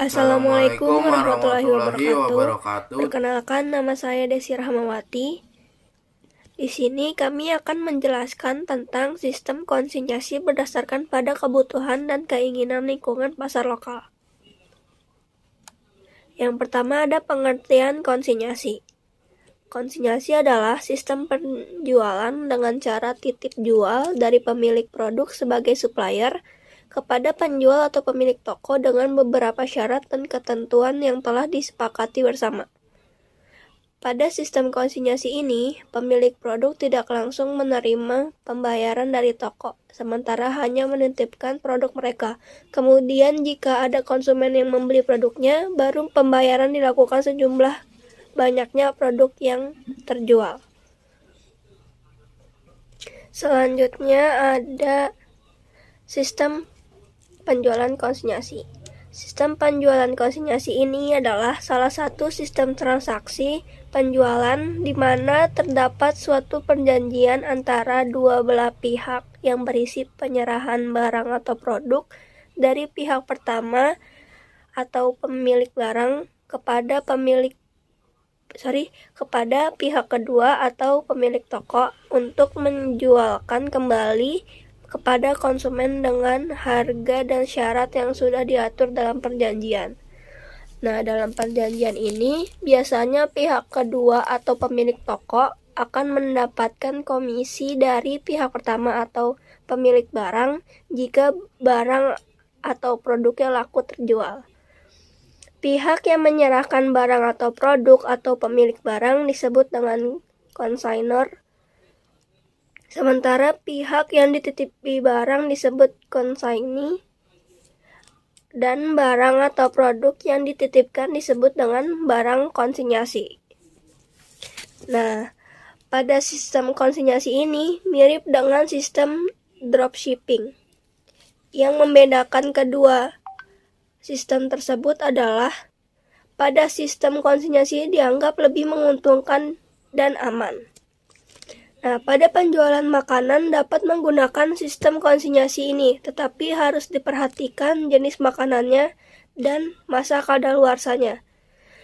Assalamualaikum Assalamualaikum warahmatullahi warahmatullahi wabarakatuh. wabarakatuh. Perkenalkan, nama saya Desi Rahmawati. Di sini kami akan menjelaskan tentang sistem konsinyasi berdasarkan pada kebutuhan dan keinginan lingkungan pasar lokal. Yang pertama ada pengertian konsinyasi. Konsinyasi adalah sistem penjualan dengan cara titip jual dari pemilik produk sebagai supplier kepada penjual atau pemilik toko dengan beberapa syarat dan ketentuan yang telah disepakati bersama. Pada sistem konsinyasi ini, pemilik produk tidak langsung menerima pembayaran dari toko, sementara hanya menitipkan produk mereka. Kemudian jika ada konsumen yang membeli produknya, baru pembayaran dilakukan sejumlah banyaknya produk yang terjual. Selanjutnya ada sistem penjualan konsinyasi. Sistem penjualan konsinyasi ini adalah salah satu sistem transaksi penjualan di mana terdapat suatu perjanjian antara dua belah pihak yang berisi penyerahan barang atau produk dari pihak pertama atau pemilik barang kepada pihak kedua atau pemilik toko untuk menjualkan kembali kepada konsumen dengan harga dan syarat yang sudah diatur dalam perjanjian. Nah, dalam perjanjian ini biasanya pihak kedua atau pemilik toko akan mendapatkan komisi dari pihak pertama atau pemilik barang jika barang atau produknya laku terjual. Pihak yang menyerahkan barang atau produk atau pemilik barang disebut dengan consignor. Sementara pihak yang dititipi barang disebut consignee, dan barang atau produk yang dititipkan disebut dengan barang konsinyasi. Nah, pada sistem konsinyasi ini mirip dengan sistem dropshipping. Yang membedakan kedua sistem tersebut adalah pada sistem konsinyasi dianggap lebih menguntungkan dan aman. Nah, pada penjualan makanan dapat menggunakan sistem konsinyasi ini, tetapi harus diperhatikan jenis makanannya dan masa kadaluarsanya.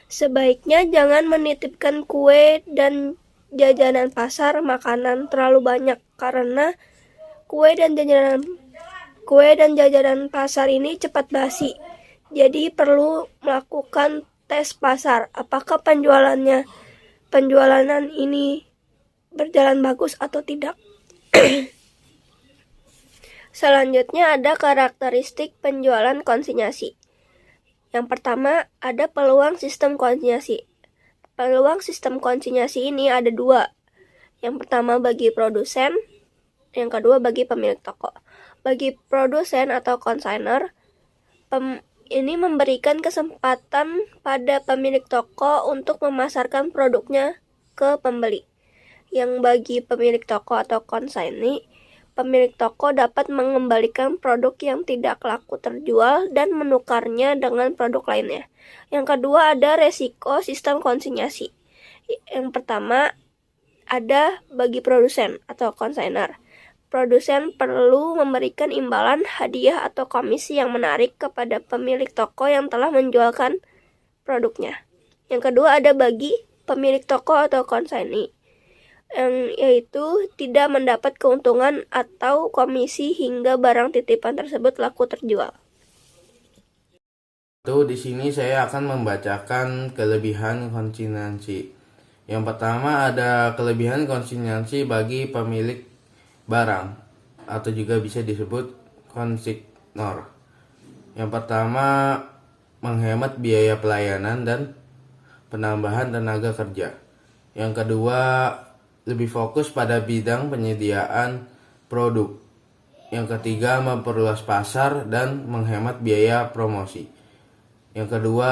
Sebaiknya jangan menitipkan kue dan jajanan pasar makanan terlalu banyak karena kue dan jajanan pasar ini cepat basi. Jadi perlu melakukan tes pasar apakah penjualan ini berjalan bagus atau tidak. Selanjutnya ada karakteristik penjualan konsinyasi. Yang pertama ada peluang sistem konsinyasi. Peluang sistem konsinyasi ini ada dua. Yang pertama bagi produsen, yang kedua bagi pemilik toko. Bagi produsen atau consignor, ini memberikan kesempatan pada pemilik toko untuk memasarkan produknya ke pembeli. Yang bagi pemilik toko atau consignee, pemilik toko dapat mengembalikan produk yang tidak laku terjual dan menukarnya dengan produk lainnya. Yang kedua ada resiko sistem konsinyasi. Yang pertama ada bagi produsen atau consignor. Produsen perlu memberikan imbalan, hadiah atau komisi yang menarik kepada pemilik toko yang telah menjualkan produknya. Yang kedua ada bagi pemilik toko atau consignee, yaitu tidak mendapat keuntungan atau komisi hingga barang titipan tersebut laku terjual. Di sini saya akan membacakan kelebihan konsinyasi. Yang pertama ada kelebihan konsinyasi bagi pemilik barang atau juga bisa disebut konsignor. Yang pertama menghemat biaya pelayanan dan penambahan tenaga kerja. Yang kedua lebih fokus pada bidang penyediaan produk. Yang ketiga memperluas pasar dan menghemat biaya promosi. Yang kedua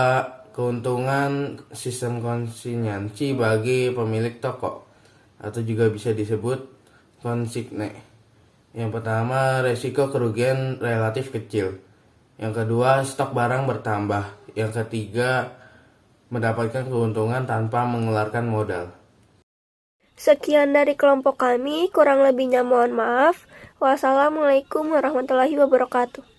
keuntungan sistem konsinyasi bagi pemilik toko atau juga bisa disebut konsigne. Yang pertama resiko kerugian relatif kecil. Yang kedua stok barang bertambah. Yang ketiga mendapatkan keuntungan tanpa mengeluarkan modal. Sekian dari kelompok kami, kurang lebihnya mohon maaf. Wassalamualaikum warahmatullahi wabarakatuh.